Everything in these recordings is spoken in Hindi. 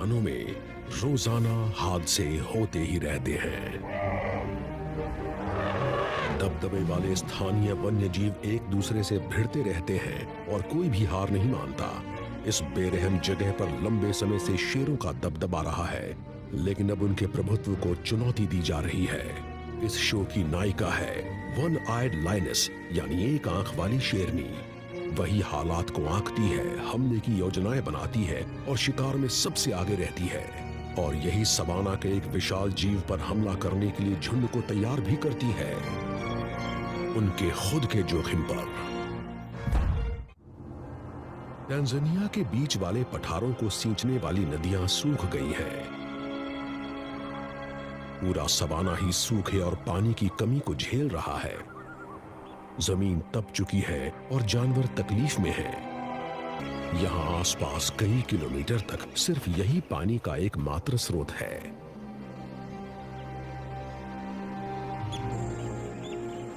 मैदानों में रोजाना हादसे होते ही रहते हैं। दबदबे वाले स्थानीय वन्य जीव एक दूसरे से भिड़ते रहते हैं और कोई भी हार नहीं मानता। इस बेरहम जगह पर लंबे समय से शेरों का दबदबा रहा है, लेकिन अब उनके प्रभुत्व को चुनौती दी जा रही है। इस शो की नायिका है वन आइड लायनेस, यानी एक आंख वाली शेरनी। वही हालात को आंकती है, हमले की योजनाएं बनाती है और शिकार में सबसे आगे रहती है। और यही सवाना के एक विशाल जीव पर हमला करने के लिए झुंड को तैयार भी करती है, उनके खुद के जोखिम पर। तंजानिया के बीच वाले पठारों को सींचने वाली नदियां सूख गई हैं। पूरा सवाना ही सूखे और पानी की कमी को झेल रहा है। जमीन तप चुकी है और जानवर तकलीफ में हैं। यहाँ आसपास कई किलोमीटर तक सिर्फ यही पानी का एकमात्र स्रोत है।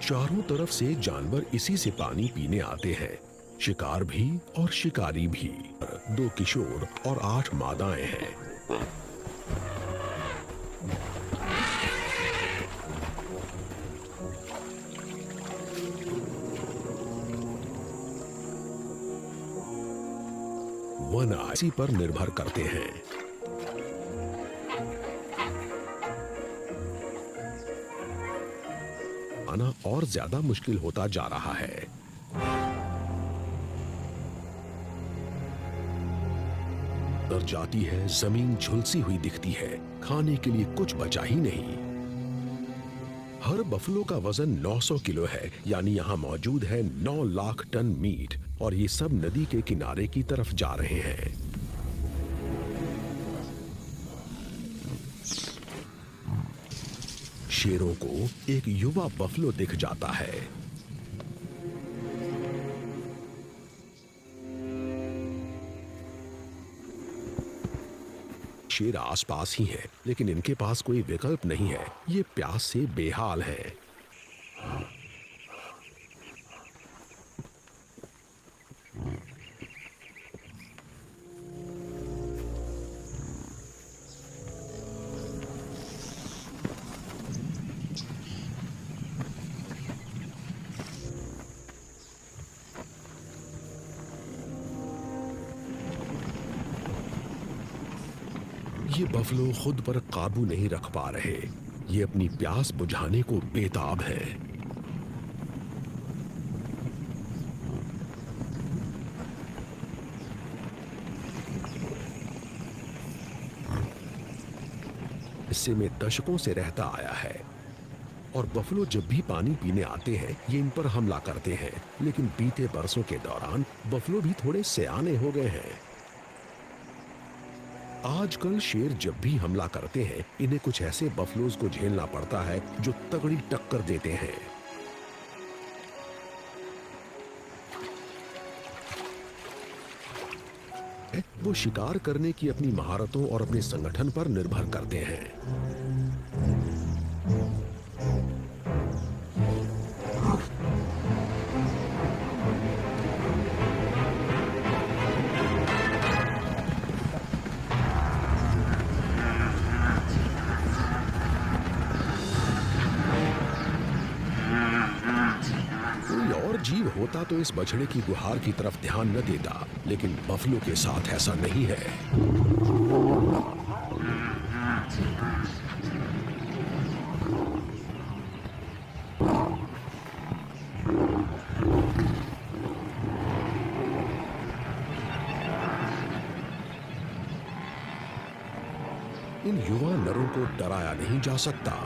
चारों तरफ से जानवर इसी से पानी पीने आते हैं, शिकार भी और शिकारी भी। 2 किशोर और 8 मादाएं हैं। वन इसी पर निर्भर करते हैं। आना और ज्यादा मुश्किल होता जा रहा है। डर जाती है, जमीन झुलसी हुई दिखती है, खाने के लिए कुछ बचा ही नहीं। हर बफलो का वजन 900 किलो है, यानी यहाँ मौजूद है 9 लाख टन मीट, और ये सब नदी के किनारे की तरफ जा रहे हैं। शेरों को एक युवा बफलो दिख जाता है। शेर आसपास ही है, लेकिन इनके पास कोई विकल्प नहीं है। ये प्यास से बेहाल है। ये बफलो खुद पर काबू नहीं रख पा रहे। ये अपनी प्यास बुझाने को बेताब है। हिस्से में दशकों से रहता आया है, और बफलो जब भी पानी पीने आते हैं ये इन पर हमला करते हैं। लेकिन बीते बरसों के दौरान बफलो भी थोड़े सयाने हो गए हैं। आजकल शेर जब भी हमला करते हैं, इन्हें कुछ ऐसे बफलोज को झेलना पड़ता है जो तगड़ी टक्कर देते हैं। वो शिकार करने की अपनी महारतों और अपने संगठन पर निर्भर करते हैं। जीव होता तो इस बछड़े की गुहार की तरफ ध्यान न देता, लेकिन बफलो के साथ ऐसा नहीं है। इन युवा नरों को डराया नहीं जा सकता।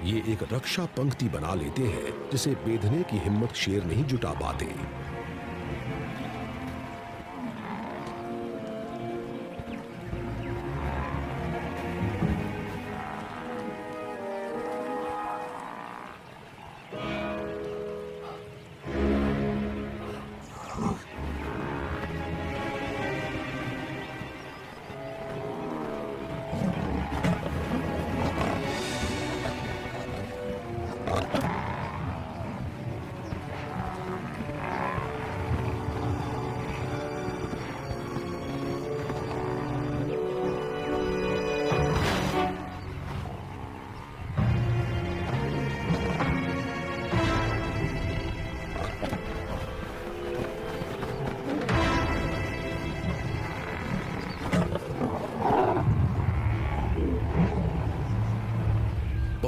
ये एक रक्षा पंक्ति बना लेते हैं जिसे बेधने की हिम्मत शेर नहीं जुटा पाते।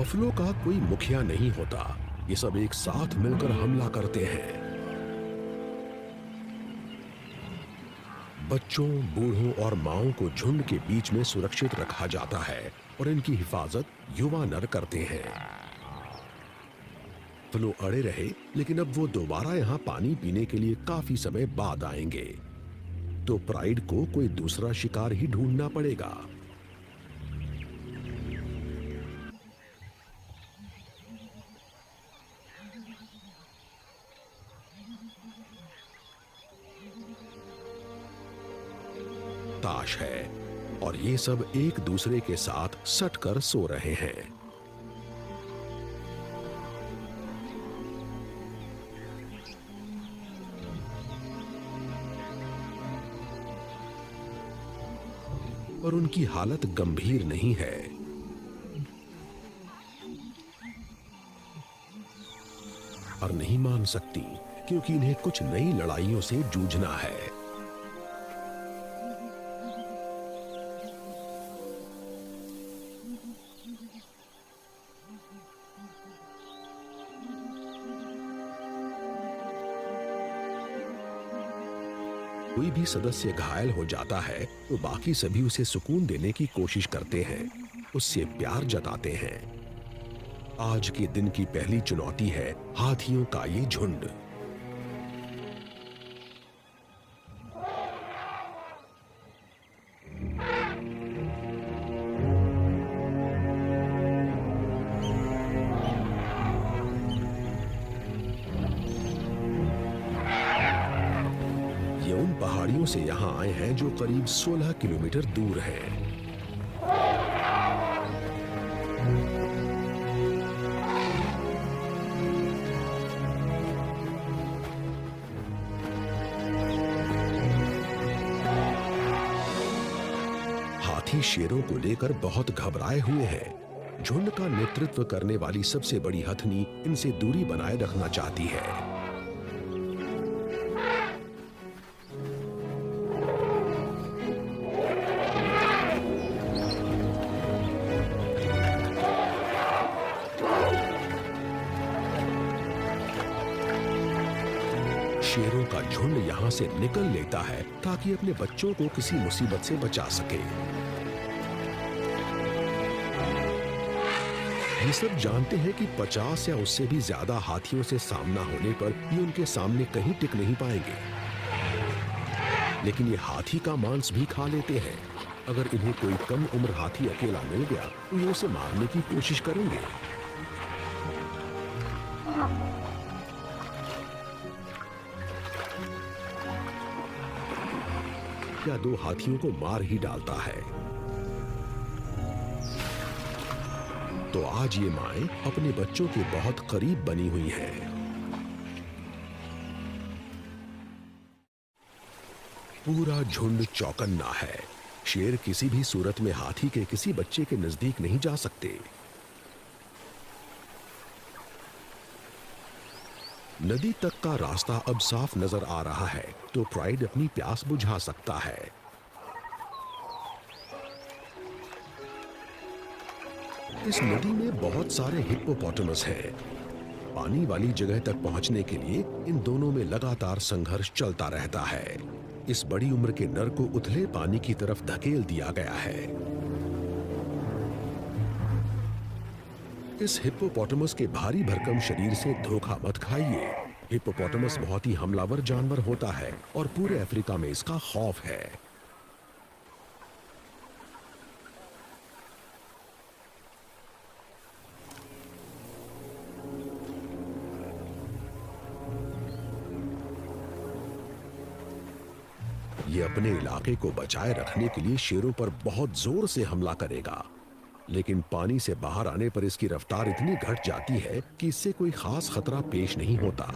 बफलो का कोई मुखिया नहीं होता, ये सब एक साथ मिलकर हमला करते हैं। बच्चों, बूढ़ों और माओं को झुंड के बीच में सुरक्षित रखा जाता है और इनकी हिफाजत युवा नर करते हैं। बफलो अड़े रहे, लेकिन अब वो दोबारा यहाँ पानी पीने के लिए काफी समय बाद आएंगे, तो प्राइड को कोई दूसरा शिकार ही ढूंढना पड़ेगा। ताश है और ये सब एक दूसरे के साथ सटकर सो रहे हैं। और उनकी हालत गंभीर नहीं है। और नहीं मान सकती, क्योंकि इन्हें कुछ नई लड़ाइयों से जूझना है। कोई भी सदस्य घायल हो जाता है तो बाकी सभी उसे सुकून देने की कोशिश करते हैं, उससे प्यार जताते हैं। आज के दिन की पहली चुनौती है हाथियों का ये झुंड। पहाड़ियों से यहां आए हैं जो करीब 16 किलोमीटर दूर हैं। हाथी शेरों को लेकर बहुत घबराए हुए हैं। झुंड का नेतृत्व करने वाली सबसे बड़ी हथनी इनसे दूरी बनाए रखना चाहती है। शेरों का झुंड यहां से निकल लेता है ताकि अपने बच्चों को किसी मुसीबत से बचा सके। ये सब जानते हैं कि 50 या उससे भी ज्यादा हाथियों से सामना होने पर ये उनके सामने कहीं टिक नहीं पाएंगे। लेकिन ये हाथी का मांस भी खा लेते हैं। अगर इन्हें कोई कम उम्र हाथी अकेला मिल गया तो ये उसे मारने की कोशिश करेंगे। या 2 हाथियों को मार ही डालता है। तो आज ये माएं अपने बच्चों के बहुत करीब बनी हुई हैं। पूरा झुंड चौकन्ना है। शेर किसी भी सूरत में हाथी के किसी बच्चे के नजदीक नहीं जा सकते। नदी तक का रास्ता अब साफ नजर आ रहा है, तो प्राइड अपनी प्यास बुझा सकता है। इस नदी में बहुत सारे हिप्पोपोटामस हैं। पानी वाली जगह तक पहुंचने के लिए इन दोनों में लगातार संघर्ष चलता रहता है। इस बड़ी उम्र के नर को उथले पानी की तरफ धकेल दिया गया है। इस हिप्पोपोटामस के भारी भरकम शरीर से धोखा मत खाइए। हिप्पोपोटामस बहुत ही हमलावर जानवर होता है और पूरे अफ्रीका में इसका खौफ है। ये अपने इलाके को बचाए रखने के लिए शेरों पर बहुत जोर से हमला करेगा, लेकिन पानी से बाहर आने पर इसकी रफ्तार इतनी घट जाती है कि इससे कोई खास खतरा पेश नहीं होता।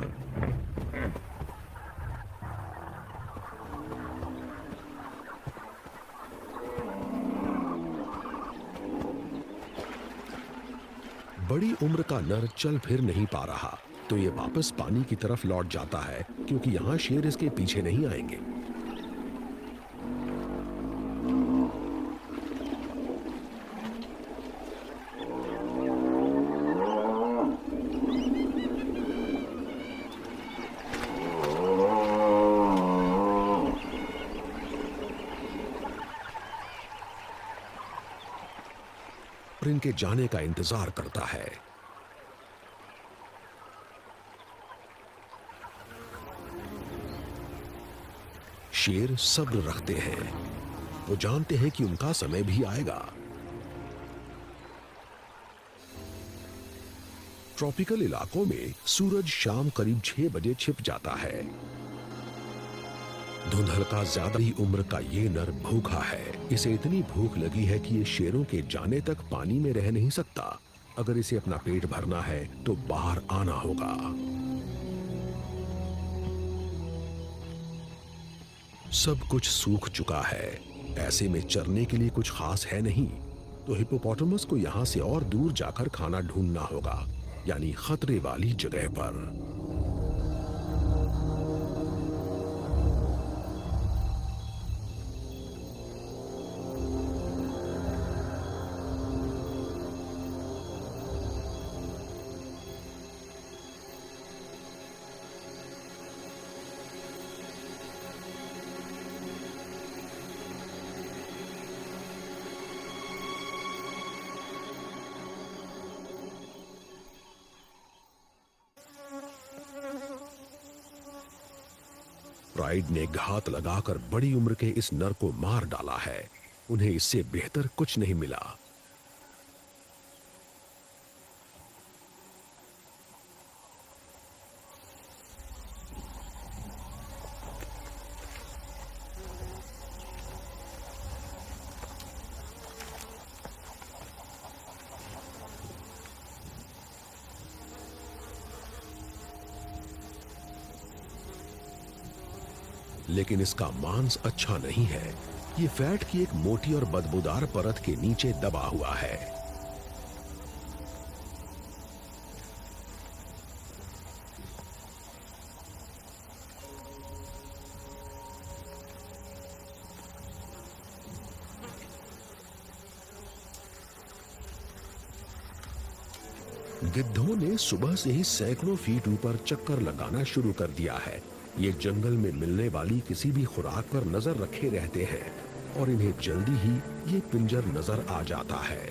बड़ी उम्र का नर चल फिर नहीं पा रहा, तो ये वापस पानी की तरफ लौट जाता है, क्योंकि यहाँ शेर इसके पीछे नहीं आएंगे। और इनके जाने का इंतजार करता है। शेर सब्र रखते हैं। वो जानते हैं कि उनका समय भी आएगा। ट्रॉपिकल इलाकों में सूरज शाम करीब 6 बजे छिप जाता है। धुंधल का ज्यादा ही उम्र का ये नर भूखा है। इसे इतनी भूख लगी है कि ये शेरों के जाने तक पानी में रह नहीं सकता। अगर इसे अपना पेट भरना है तो बाहर आना होगा। सब कुछ सूख चुका है। ऐसे में चरने के लिए कुछ खास है नहीं, तो हिप्पोपोटामस को यहां से और दूर जाकर खाना ढूंढना होगा, यानी खतरे वाली जगह पर। प्राइड ने घात लगाकर बड़ी उम्र के इस नर को मार डाला है। उन्हें इससे बेहतर कुछ नहीं मिला। लेकिन इसका मांस अच्छा नहीं है। ये फैट की एक मोटी और बदबूदार परत के नीचे दबा हुआ है। गिद्धों ने सुबह से ही सैकड़ों फीट ऊपर चक्कर लगाना शुरू कर दिया है। ये जंगल में मिलने वाली किसी भी खुराक पर नजर रखे रहते हैं और इन्हें जल्दी ही ये पिंजर नजर आ जाता है।